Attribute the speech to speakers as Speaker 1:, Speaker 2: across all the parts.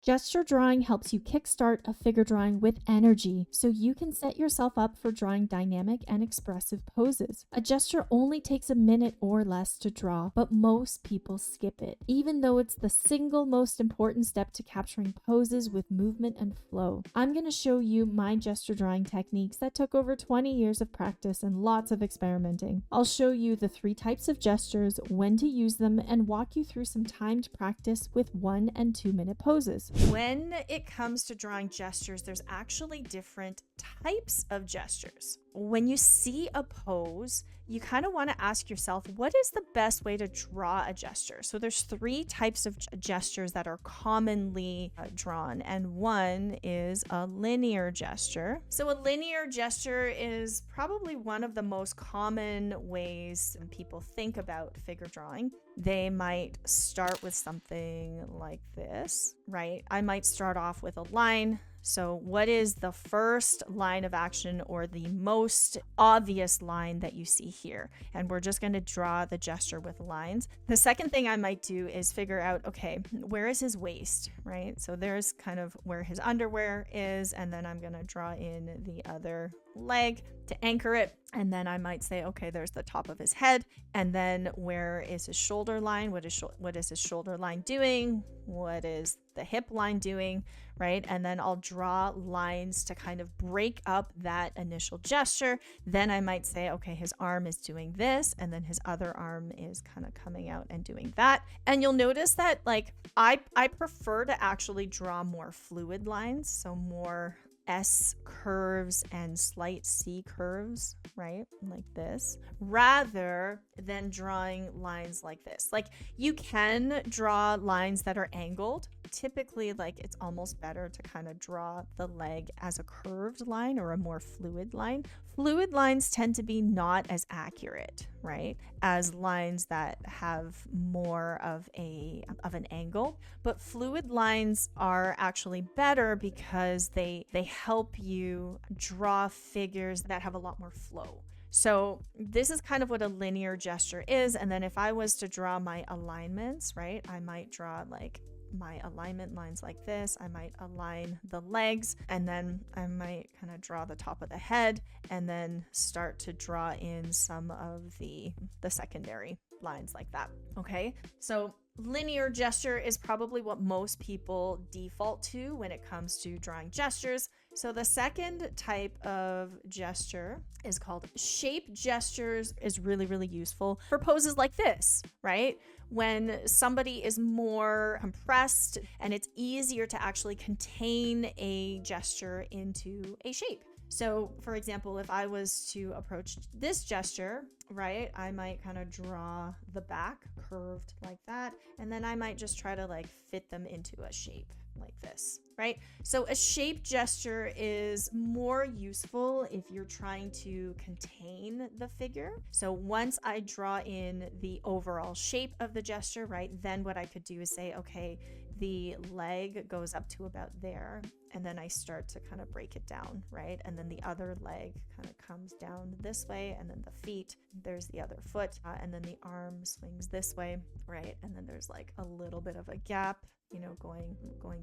Speaker 1: Gesture drawing helps you kickstart a figure drawing with energy so you can set yourself up for drawing dynamic and expressive poses. A gesture only takes a minute or less to draw, but most people skip it, even though it's the single most important step to capturing poses with movement and flow. I'm going to show you my gesture drawing techniques that took over 20 years of practice and lots of experimenting. I'll show you the 3 types of gestures, when to use them, and walk you through some timed practice with 1 and 2 minute poses. When it comes to drawing gestures, there's actually different types of gestures. When you see a pose, you kind of want to ask yourself, what is the best way to draw a gesture? So there's 3 types of gestures that are commonly drawn, and one is a linear gesture. So a linear gesture is probably one of the most common ways people think about figure drawing. They might start with something like this, right? I might start off with a line. So what is the first line of action or the most obvious line that you see here? And we're just going to draw the gesture with lines. The second thing I might do is figure out, okay, where is his waist, right? So there's kind of where his underwear is, and then I'm going to draw in the other leg to anchor it. And then I might say, okay, there's the top of his head. And then where is his shoulder line? What is his shoulder line doing? What is the hip line doing? Right? And then I'll draw lines to kind of break up that initial gesture. Then I might say, okay, his arm is doing this, and then his other arm is kind of coming out and doing that. And you'll notice that like I prefer to actually draw more fluid lines, so more S curves and slight C curves, right? Like this, rather than drawing lines like this. Like you can draw lines that are angled. Typically, like it's almost better to kind of draw the leg as a curved line or a more fluid line. Fluid lines tend to be not as accurate, right, as lines that have more of an angle. But fluid lines are actually better because they help you draw figures that have a lot more flow. So this is kind of what a linear gesture is. And then if I was to draw my alignments, right, I might draw like my alignment lines like this. I might align the legs, and then I might kind of draw the top of the head, and then start to draw in some of the secondary lines like that. Okay, so linear gesture is probably what most people default to when it comes to drawing gestures. So the second type of gesture is called shape gestures. Is really, really useful for poses like this, right? When somebody is more compressed and it's easier to actually contain a gesture into a shape. So for example, if I was to approach this gesture, right, I might kind of draw the back curved like that, and then I might just try to like fit them into a shape like this, right? So a shape gesture is more useful if you're trying to contain the figure. So once I draw in the overall shape of the gesture, right, then what I could do is say, okay, the leg goes up to about there, and then I start to kind of break it down, right? And then the other leg kind of comes down this way, and then the feet, there's the other foot, and then the arm swings this way, right? And then there's like a little bit of a gap, you know, going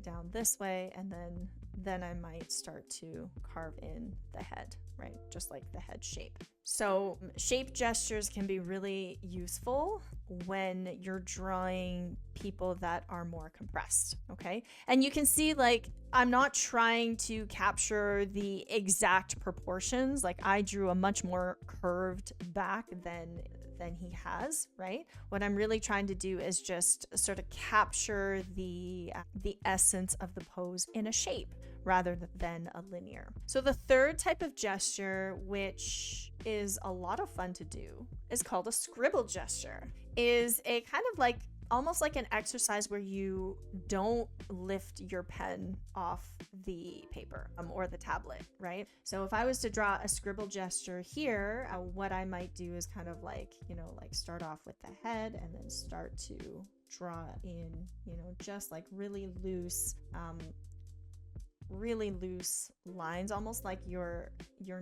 Speaker 1: down this way, and then I might start to carve in the head, right? Just like the head shape. So shape gestures can be really useful when you're drawing people that are more compressed, okay? And you can see, like, I'm not trying to capture the exact proportions. Like I drew a much more curved back than he has, right? What I'm really trying to do is just sort of capture the essence of the pose in a shape rather than a linear. So the third type of gesture, which is a lot of fun to do, is called a scribble gesture. Is a kind of like almost like an exercise where you don't lift your pen off the paper or the tablet, right? So if I was to draw a scribble gesture here, what I might do is kind of like, you know, like start off with the head and then start to draw in, you know, just like really loose lines, almost like you're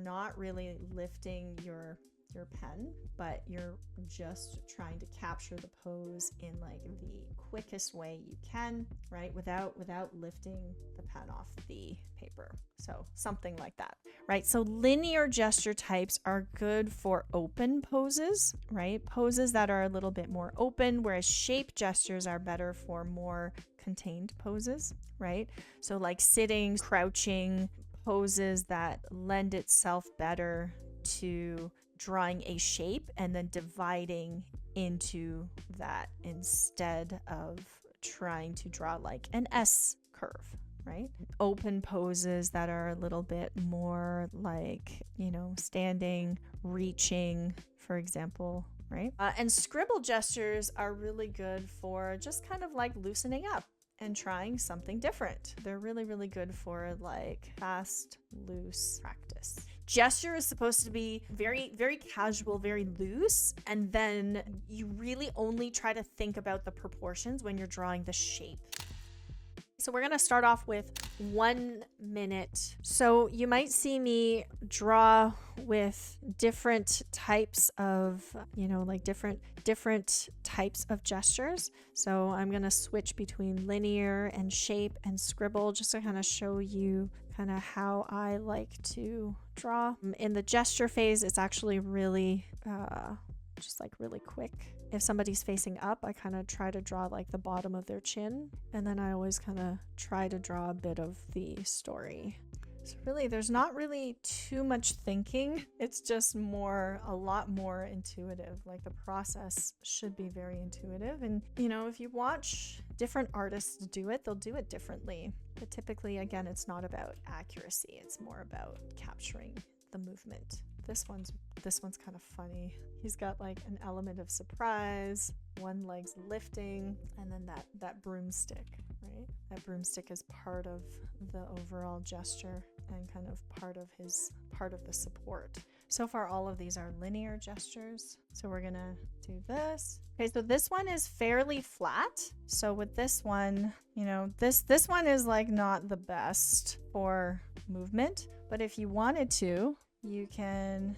Speaker 1: not really lifting your
Speaker 2: your pen, but you're just trying to capture the pose in like the quickest way you can, right? Without lifting the pen off the paper. So something like that, right? So linear gesture types are good for open poses, right? Poses that are a little bit more open, whereas shape gestures are better for more contained poses, right? So like sitting, crouching, poses that lend itself better to drawing a shape and then dividing into that instead of trying to draw like an S curve, right? Open poses that are a little bit more like, standing, reaching, for example, right? And scribble gestures are really good for just kind of like loosening up and trying something different. They're really, really good for like fast, loose practice. Gesture is supposed to be very, very casual, very loose. And then you really only try to think about the proportions when you're drawing the shape. So we're going to start off with 1 minute. So you might see me draw with different types of, like different types of gestures. So I'm going to switch between linear and shape and scribble just to kind of show you kind of how I like to draw. In the gesture phase, it's actually really just like really quick. If somebody's facing up, I kind of try to draw like the bottom of their chin, and then I always kind of try to draw a bit of the story. So really, there's not really too much thinking. It's just a lot more intuitive. Like the process should be very intuitive. And, if you watch different artists do it, they'll do it differently. But typically, again, it's not about accuracy. It's more about capturing the movement. This one's kind of funny. He's got like an element of surprise, one leg's lifting, and then that broomstick, right? That broomstick is part of the overall gesture and kind of part of the support. So far, all of these are linear gestures. So we're gonna do this. Okay, so this one is fairly flat. So with this one, this one is like not the best for movement, but if you wanted to, you can,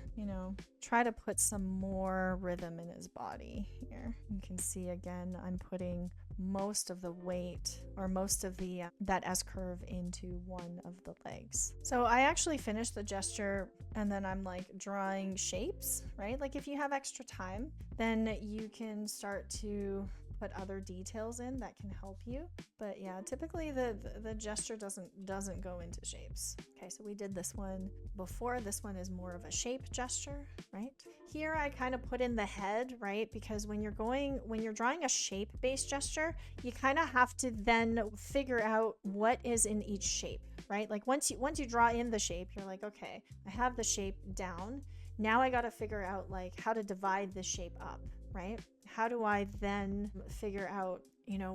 Speaker 2: try to put some more rhythm in his body here. You can see again, I'm putting most of the weight or most of the that S curve into one of the legs. So I actually finished the gesture and then I'm like drawing shapes, right? Like if you have extra time, then you can start to put other details in that can help you. But yeah, typically the gesture doesn't go into shapes. Okay, so we did this one before. This one is more of a shape gesture, right? Here I kind of put in the head, right? Because when you're drawing a shape-based gesture, you kind of have to then figure out what is in each shape, right? Like once you draw in the shape, you're like, okay, I have the shape down. Now I got to figure out like how to divide the shape up, right? How do I then figure out,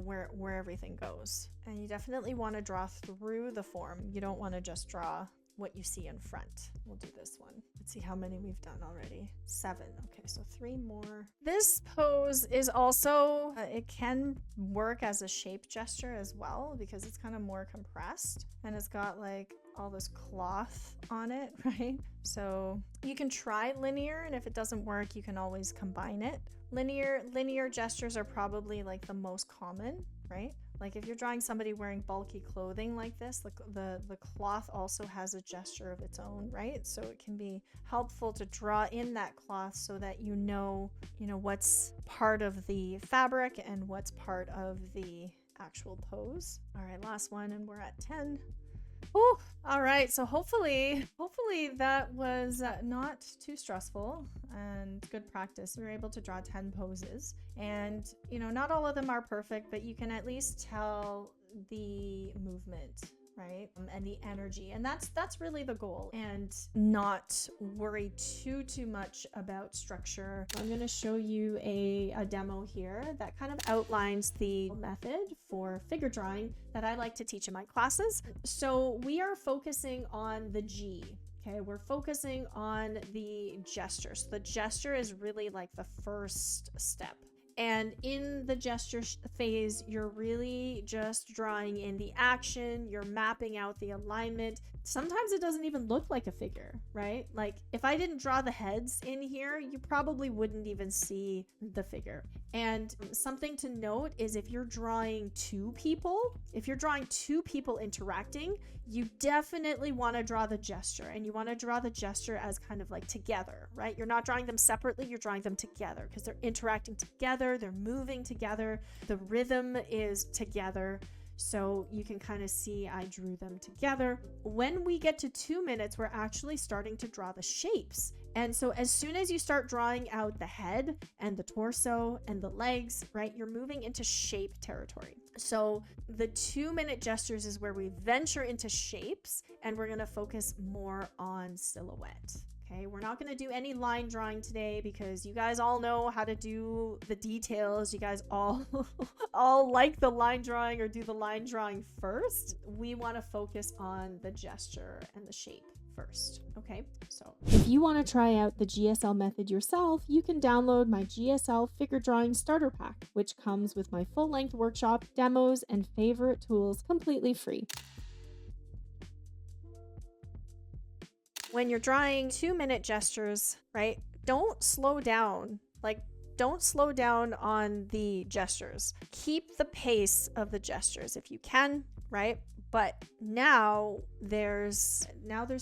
Speaker 2: where everything goes? And you definitely want to draw through the form. You don't want to just draw what you see in front. We'll do this one. Let's see how many we've done already. 7. Okay, so 3 more. This pose is also, it can work as a shape gesture as well because it's kind of more compressed and it's got like all this cloth on it, right? So you can try linear, and if it doesn't work, you can always combine it. Linear gestures are probably like the most common, right? Like if you're drawing somebody wearing bulky clothing like this, the cloth also has a gesture of its own, right? So it can be helpful to draw in that cloth so that you know what's part of the fabric and what's part of the actual pose. All right, last one, and we're at 10. Oh, all right. So hopefully that was not too stressful and good practice. We were able to draw 10 poses, and not all of them are perfect, but you can at least tell the movement, right? And the energy, and that's really the goal, and not worry too much about structure. I'm going to show you a demo here that kind of outlines the method for figure drawing that I like to teach in my classes. So we are focusing on the G. Okay, we're focusing on the gesture. So the gesture is really like the first step. And in the gesture phase, you're really just drawing in the action, you're mapping out the alignment. Sometimes it doesn't even look like a figure, right? Like if I didn't draw the heads in here, you probably wouldn't even see the figure. And something to note is if you're drawing two people interacting, you definitely want to draw the gesture, and you want to draw the gesture as kind of like together, right? You're not drawing them separately, you're drawing them together because they're interacting together, they're moving together, the rhythm is together. So you can kind of see I drew them together. When we get to 2 minutes, we're actually starting to draw the shapes. And so as soon as you start drawing out the head and the torso and the legs, right, you're moving into shape territory. So the 2-minute gestures is where we venture into shapes, and we're going to focus more on silhouette. Okay, we're not going to do any line drawing today because you guys all know how to do the details. You guys all like the line drawing or do the line drawing first. We want to focus on the gesture and the shape first. Okay, so
Speaker 1: if you want to try out the GSL method yourself, you can download my GSL figure drawing starter pack, which comes with my full-length workshop, demos, and favorite tools completely free.
Speaker 2: When you're drawing 2-minute gestures, right, don't slow down. Don't slow down on the gestures. Keep the pace of the gestures if you can, right? But now there's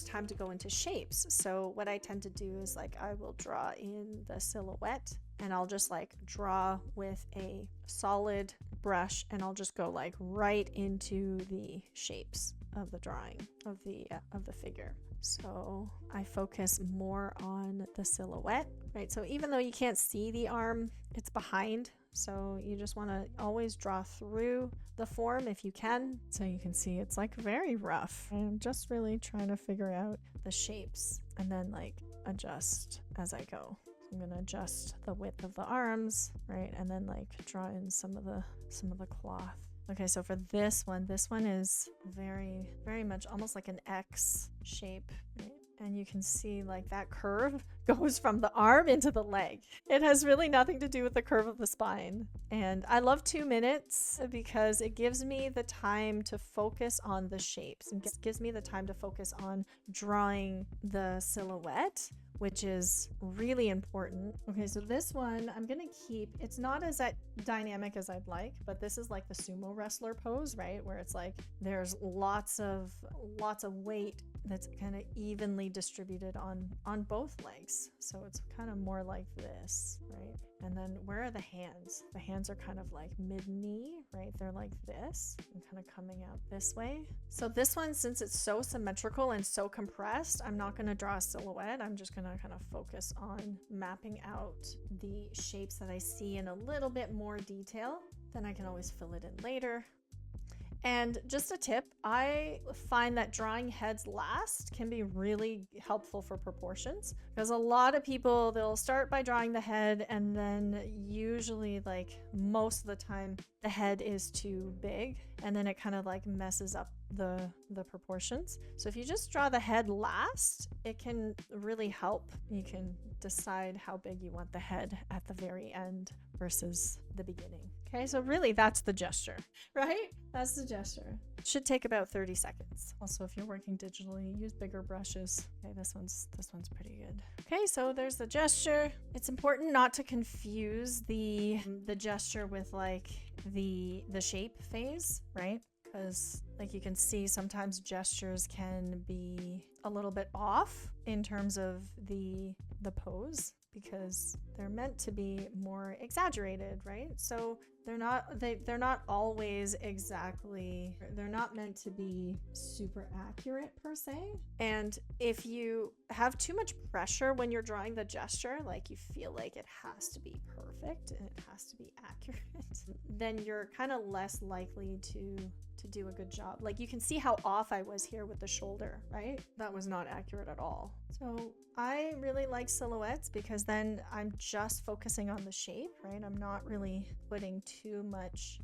Speaker 2: time to go into shapes. So what I tend to do is like I will draw in the silhouette, and I'll just like draw with a solid brush, and I'll just go like right into the shapes of the drawing of the figure. So I focus more on the silhouette, right? So even though you can't see the arm, it's behind. So you just want to always draw through the form if you can. So you can see it's like very rough. I'm just really trying to figure out the shapes and then like adjust as I go. I'm going to adjust the width of the arms, right? And then like draw in some of the cloth. Okay, so for this one is very, very much almost like an X shape, right? And you can see like that curve goes from the arm into the leg. It has really nothing to do with the curve of the spine. And I love 2 minutes because it gives me the time to focus on the shapes. It gives me the time to focus on drawing the silhouette, which is really important. Okay, so this one I'm gonna keep, it's not as dynamic as I'd like, but this is like the sumo wrestler pose, right? Where it's like there's lots of weight that's kind of evenly distributed on both legs. So it's kind of more like this, right? And then where are the hands? The hands are kind of like mid-knee, right? They're like this and kind of coming out this way. So this one, since it's so symmetrical and so compressed, I'm not going to draw a silhouette. I'm just going to kind of focus on mapping out the shapes that I see in a little bit more detail. Then I can always fill it in later. And just a tip, I find that drawing heads last can be really helpful for proportions, because a lot of people, they'll start by drawing the head, and then usually like most of the time the head is too big, and then it kind of like messes up the proportions. So if you just draw the head last, it can really help. You can decide how big you want the head at the very end versus the beginning. Okay, so really that's the gesture, right? That's the gesture. It should take about 30 seconds. Also, if you're working digitally, use bigger brushes. Okay, this one's pretty good. Okay, so there's the gesture. It's important not to confuse the gesture with like the shape phase, right? Because like you can see, sometimes gestures can be a little bit off in terms of the pose, because they're meant to be more exaggerated, right? So they're not always exactly, they're not meant to be super accurate per se. And if you have too much pressure when you're drawing the gesture, like you feel like it has to be perfect and it has to be accurate, then you're kind of less likely to do a good job. Like you can see how off I was here with the shoulder, right? That was not accurate at all. So I really like silhouettes because then I'm just focusing on the shape, right? I'm not really putting too much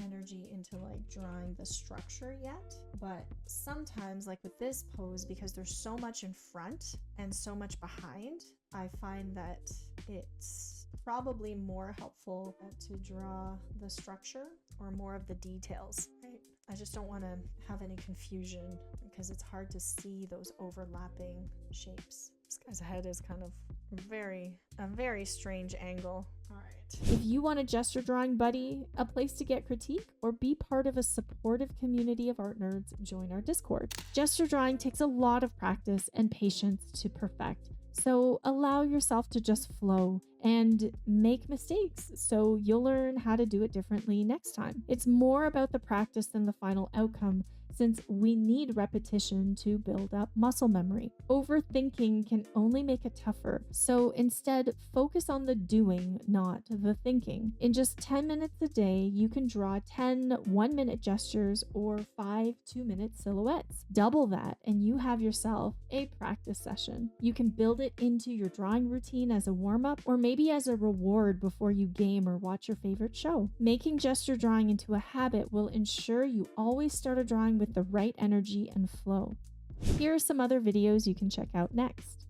Speaker 2: energy into like drawing the structure yet. But sometimes, like with this pose, because there's so much in front and so much behind, I find that it's probably more helpful to draw the structure or more of the details, right? I just don't want to have any confusion because it's hard to see those overlapping shapes. This guy's head is kind of a very strange angle. All right.
Speaker 1: If you want a gesture drawing buddy, a place to get critique, or be part of a supportive community of art nerds, join our Discord. Gesture drawing takes a lot of practice and patience to perfect. So allow yourself to just flow and make mistakes so you'll learn how to do it differently next time. It's more about the practice than the final outcome, since we need repetition to build up muscle memory. Overthinking can only make it tougher, so instead focus on the doing, not the thinking. In just 10 minutes a day, you can draw 10 one-minute gestures or 5 2-minute silhouettes. Double that and you have yourself a practice session. You can build it into your drawing routine as a warm-up or maybe as a reward before you game or watch your favorite show. Making gesture drawing into a habit will ensure you always start a drawing with the right energy and flow. Here are some other videos you can check out next.